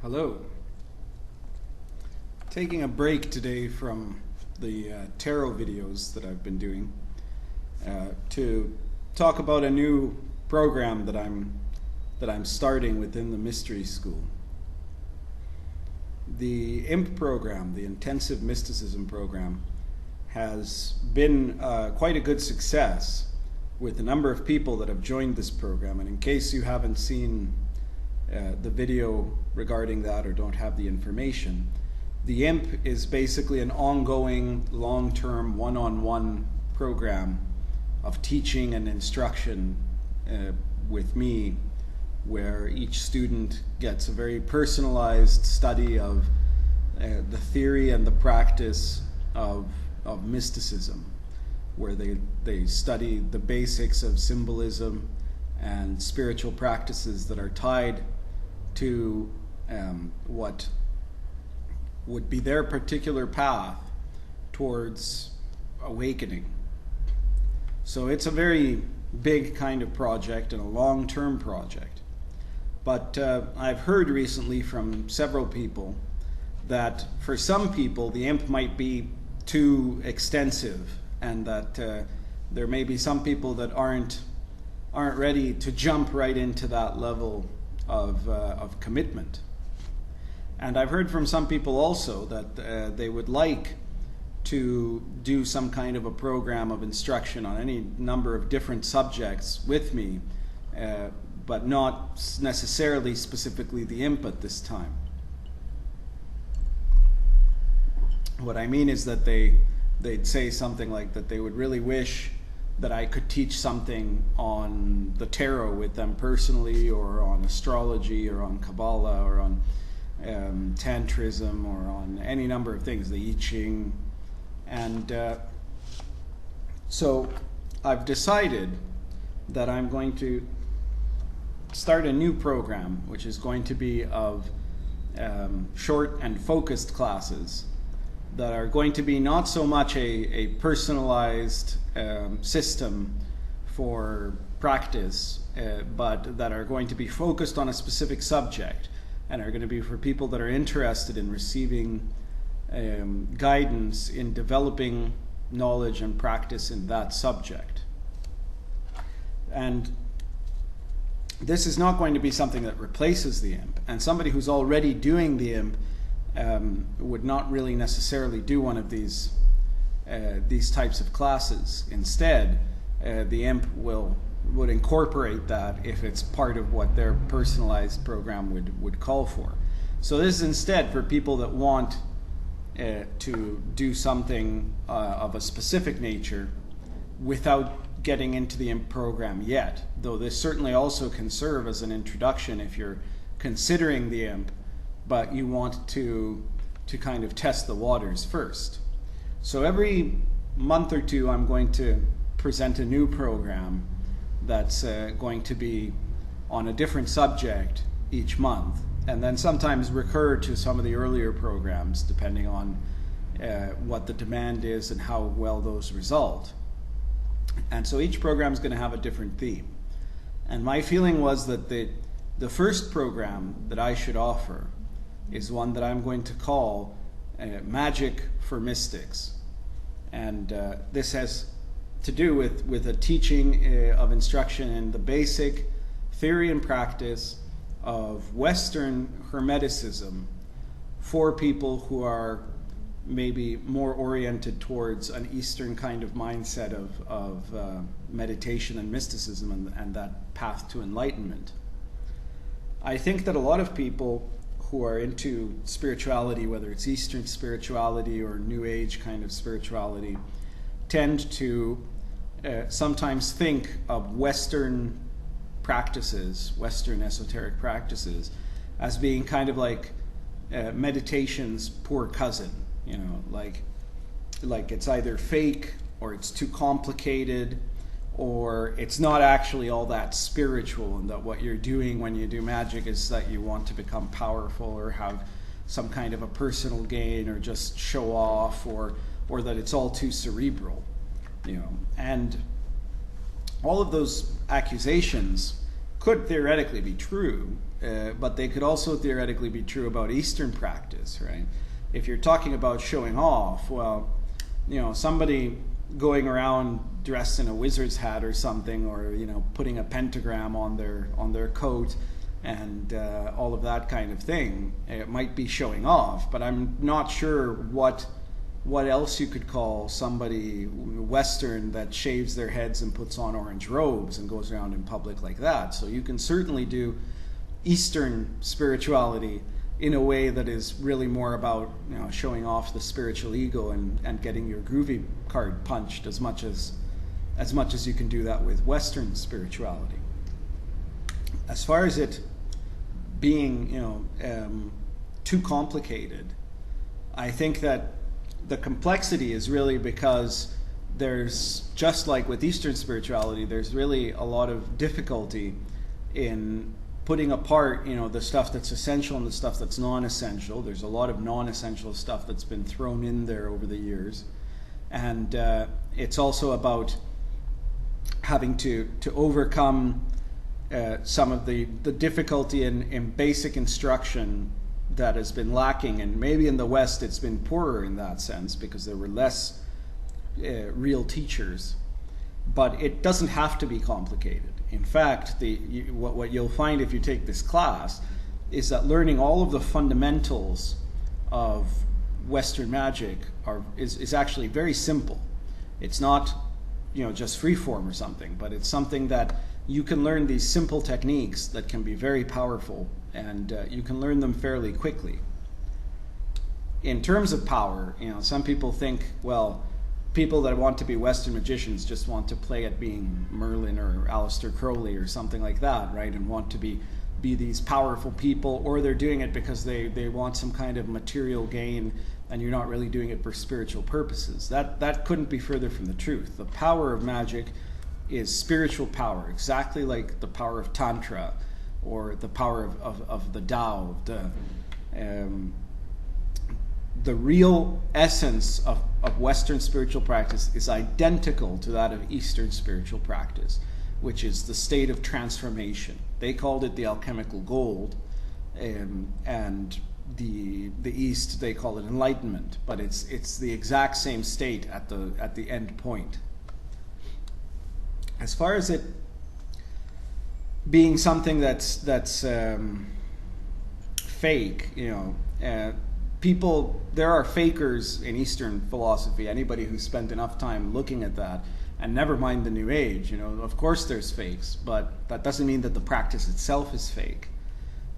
Hello. Taking a break today from the tarot videos that I've been doing to talk about a new program that I'm starting within the Mystery School. The IMP program, the Intensive Mysticism program, has been quite a good success with the number of people that have joined this program. And in case you haven't seen the video regarding that or don't have the information, the IMP is basically an ongoing, long-term, one-on-one program of teaching and instruction with me, where each student gets a very personalized study of the theory and the practice of mysticism, where they study the basics of symbolism and spiritual practices that are tied to what would be their particular path towards awakening. So it's a very big kind of project and a long-term project. But I've heard recently from several people that for some people the IMP might be too extensive, and that there may be some people that aren't ready to jump right into that level of commitment. And I've heard from some people also that they would like to do some kind of a program of instruction on any number of different subjects with me, but not necessarily specifically the IMP at this time. What I mean is that they'd say something like that they would really wish that I could teach something on the tarot with them personally, or on astrology, or on Kabbalah, or on Tantrism, or on any number of things, the I Ching. And so I've decided that I'm going to start a new program, which is going to be of short and focused classes that are going to be not so much a personalized system for practice, but that are going to be focused on a specific subject, and are going to be for people that are interested in receiving guidance in developing knowledge and practice in that subject. And this is not going to be something that replaces the IMP, and somebody who's already doing the IMP would not really necessarily do one of these types of classes. Instead, the IMP would incorporate that if it's part of what their personalized program would call for. So this is instead for people that want to do something of a specific nature without getting into the IMP program yet, though this certainly also can serve as an introduction if you're considering the IMP, but you want to kind of test the waters first. So every month or two I'm going to present a new program that's going to be on a different subject each month, and then sometimes recur to some of the earlier programs depending on what the demand is and how well those result. And so each program is going to have a different theme. And my feeling was that the first program that I should offer is one that I'm going to call Magick for Mystics. And this has to do with a teaching of instruction in the basic theory and practice of Western Hermeticism for people who are maybe more oriented towards an Eastern kind of mindset of meditation and mysticism and that path to enlightenment. I think that a lot of people who are into spirituality, whether it's Eastern spirituality or New Age kind of spirituality, tend to sometimes think of Western practices, Western esoteric practices, as being kind of like meditation's poor cousin. You know, like it's either fake, or it's too complicated, or it's not actually all that spiritual, and that what you're doing when you do magic is that you want to become powerful or have some kind of a personal gain or just show off, or that it's all too cerebral, you know. And all of those accusations could theoretically be true, but they could also theoretically be true about Eastern practice, right? If you're talking about showing off, well, somebody going around dressed in a wizard's hat or something, or putting a pentagram on their coat and all of that kind of thing, it might be showing off, but I'm not sure what else you could call somebody Western that shaves their heads and puts on orange robes and goes around in public like that. So you can certainly do Eastern spirituality in a way that is really more about showing off the spiritual ego and getting your groovy card punched as much as you can do that with Western spirituality. As far as it being too complicated, I think that the complexity is really because there's, just like with Eastern spirituality, there's really a lot of difficulty in putting apart the stuff that's essential and the stuff that's non-essential. There's a lot of non-essential stuff that's been thrown in there over the years, and it's also about having to overcome some of the difficulty in basic instruction that has been lacking, and maybe in the West it's been poorer in that sense because there were less real teachers. But it doesn't have to be complicated. In fact, what you'll find if you take this class is that learning all of the fundamentals of Western magic is actually very simple. It's not just freeform or something, but it's something that you can learn these simple techniques that can be very powerful, and you can learn them fairly quickly. In terms of power, some people think, well, people that want to be Western magicians just want to play at being Merlin or Aleister Crowley or something like that, right? And want to be these powerful people, or they're doing it because they want some kind of material gain, and you're not really doing it for spiritual purposes. That couldn't be further from the truth. The power of magic is spiritual power, exactly like the power of Tantra or the power of the Tao. The real essence of Western spiritual practice is identical to that of Eastern spiritual practice, which is the state of transformation. They called it the alchemical gold, and the East, they call it enlightenment, but it's the exact same state at the end point. As far as it being something that's fake, people, there are fakers in Eastern philosophy. Anybody who's spent enough time looking at that, and never mind the New Age, of course there's fakes, but that doesn't mean that the practice itself is fake.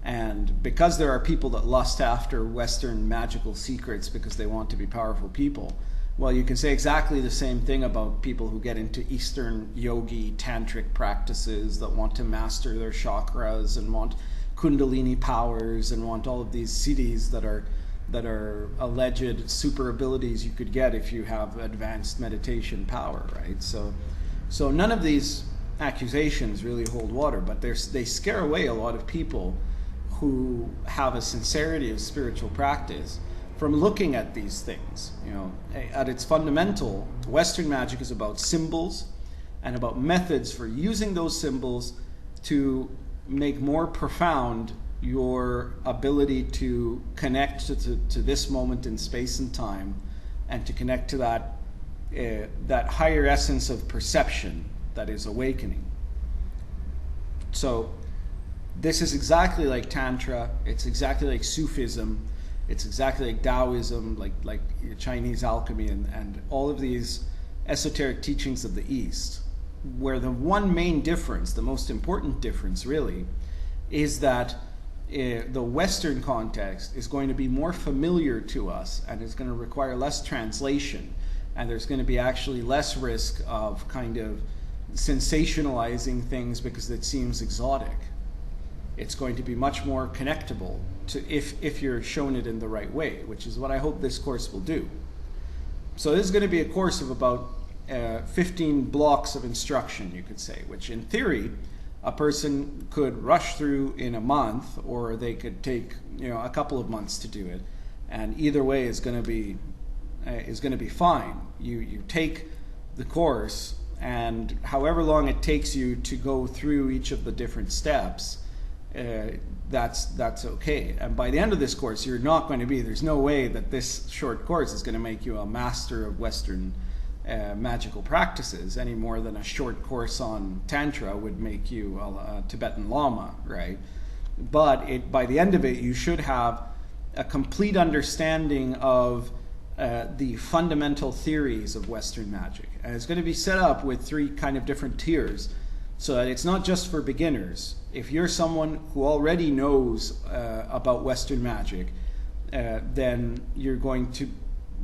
And because there are people that lust after Western magical secrets because they want to be powerful people, well, you can say exactly the same thing about people who get into Eastern yogi tantric practices that want to master their chakras and want kundalini powers and want all of these siddhis that are alleged super abilities you could get if you have advanced meditation power, right? So none of these accusations really hold water, but they scare away a lot of people who have a sincerity of spiritual practice from looking at these things. At its fundamental, Western magic is about symbols and about methods for using those symbols to make more profound your ability to connect to this moment in space and time, and to connect to that higher essence of perception that is awakening. So this is exactly like Tantra, it's exactly like Sufism, it's exactly like Taoism, like Chinese alchemy, and all of these esoteric teachings of the East, where the one main difference, the most important difference really, is that the Western context is going to be more familiar to us and is going to require less translation, and there's going to be actually less risk of kind of sensationalizing things because it seems exotic. It's going to be much more connectable to if you're shown it in the right way, which is what I hope this course will do. So this is going to be a course of about 15 blocks of instruction, you could say, which in theory a person could rush through in a month, or they could take a couple of months to do it, and either way is going to be fine. You take the course and however long it takes you to go through each of the different steps, that's okay. And by the end of this course, you're not going to be, there's no way that this short course is going to make you a master of Western magical practices any more than a short course on Tantra would make you a Tibetan Lama, right? But by the end of it, you should have a complete understanding of the fundamental theories of Western magic. And it's going to be set up with 3 kind of different tiers, so that it's not just for beginners. If you're someone who already knows about Western magic, then you're going to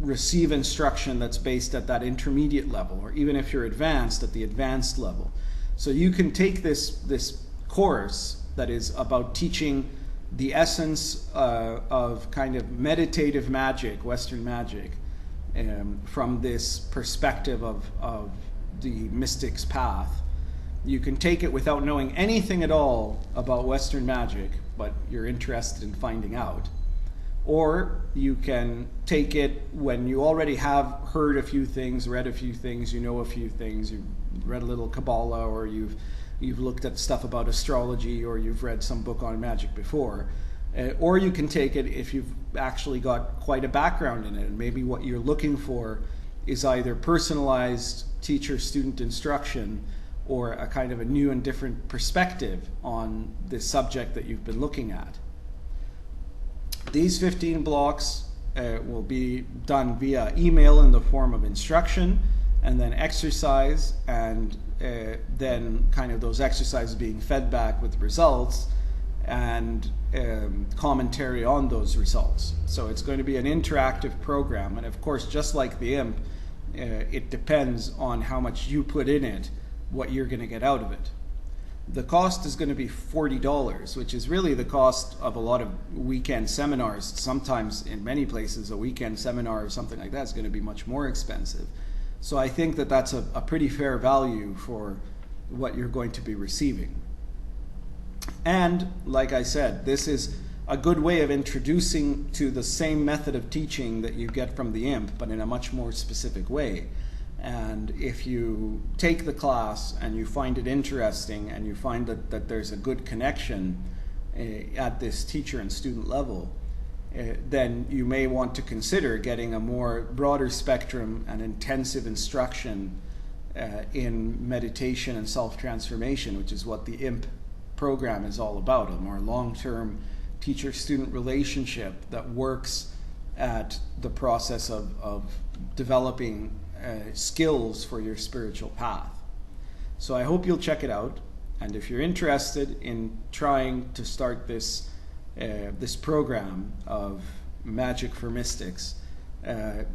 receive instruction that's based at that intermediate level, or even if you're advanced, at the advanced level. So you can take this course that is about teaching the essence of kind of meditative magic, Western magic, from this perspective of the mystic's path. You can take it without knowing anything at all about Western magic, but you're interested in finding out. Or you can take it when you already have heard a few things, read a few things, you know a few things, you've read a little Kabbalah, or you've looked at stuff about astrology, or you've read some book on magic before. Or you can take it if you've actually got quite a background in it, and maybe what you're looking for is either personalized teacher-student instruction or a kind of a new and different perspective on the subject that you've been looking at. These 15 blocks will be done via email in the form of instruction, and then exercise, and then kind of those exercises being fed back with results and commentary on those results. So it's going to be an interactive program, and of course, just like the IMP, it depends on how much you put in it, what you're going to get out of it. The cost is going to be $40, which is really the cost of a lot of weekend seminars. Sometimes in many places a weekend seminar or something like that is going to be much more expensive. So I think that that's a pretty fair value for what you're going to be receiving. And like I said, this is a good way of introducing to the same method of teaching that you get from the IMP, but in a much more specific way. And if you take the class and you find it interesting, and you find that there's a good connection at this teacher and student level, then you may want to consider getting a more broader spectrum and intensive instruction in meditation and self-transformation, which is what the IMP program is all about, a more long-term teacher-student relationship that works at the process of developing skills for your spiritual path. So I hope you'll check it out, and if you're interested in trying to start this program of Magic for Mystics,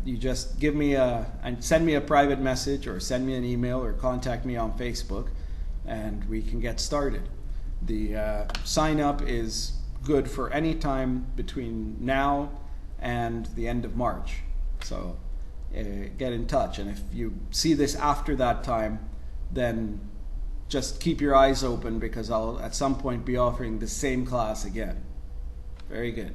you just give me and send me a private message, or send me an email, or contact me on Facebook, and we can get started. The sign up is good for any time between now and the end of March. So get in touch, and if you see this after that time, then just keep your eyes open, because I'll at some point be offering the same class again. Very good.